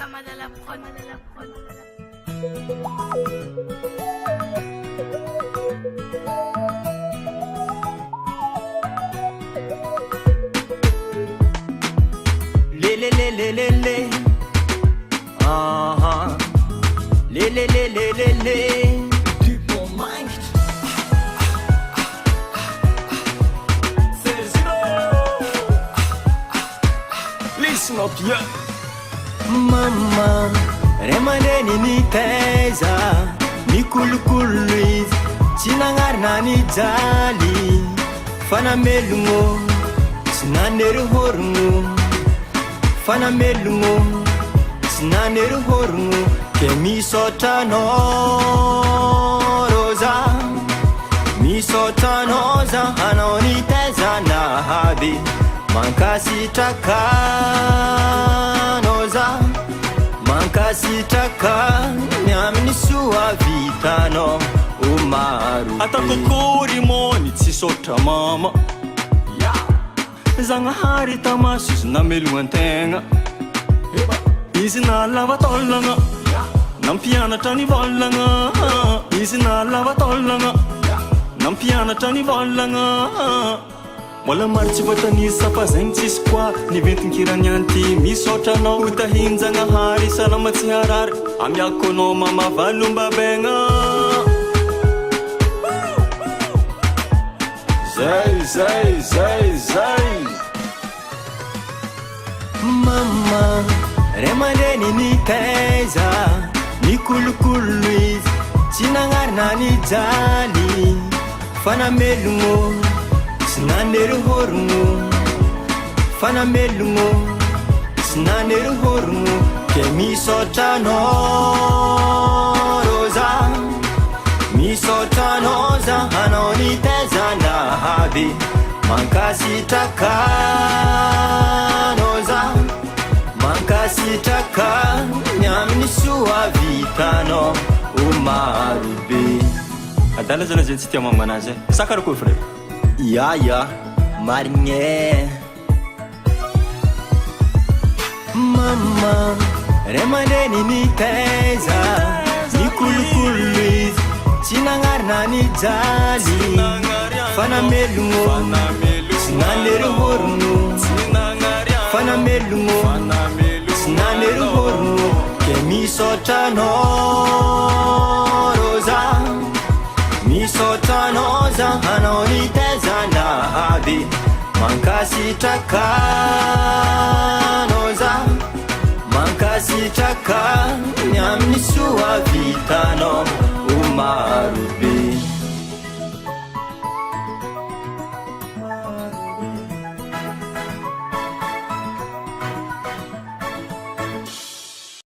Kamada la prod. Le le le le le le, le le le le le le. Du bon mind. Listen up, yeah. Mama, remandeni ni teza, ni kulukuluiz, sinangarna ni jali, fana melungo, sinaneru horungo, fana melungo, sinaneru horungo, kemi sotano roza, mi sotano za hanoni teza na habi. Mankasitaka noza, mankasitaka nyamini suwa vitano umaru. Atakokori moni tsisotra mama, Zanahari tamasis na meluantenga, izy na lava tolanga, nampianatra ny volagna, izy na lava tolanga, nampianatra ny volagna. Mola maro tsy voatanisa fa zaigny tsisy koa niventin-kirany anty misaotra anao utahin-Janahary salama tsy harary amiako anao mama valombabegna. Zay Mama, remandeni ni teza, ni kulukuluiz, sinangarna ni jali, fana melungo, sinaneru horungo, fana melungo, sinaneru horungo, kemi sotano roza, mi sotano za hanoni teza na habi. Mankasitaka noza, mankasitaka nyamini suwa vitano umarubi. adala zana zay tsy tia mamanazy sakara koa frère. Ya, marigné. Mama, remandeni ni teza, ni kulukuluiz, sinangarna ni jali, fana melungo, sinaneru horungo, fana melungo, sinaneru horungo, kemi sotano roza, mi sotano za hanoni teza na habi. Mankasitaka noza, mankasitaka nyamini suwa vitano umarubi.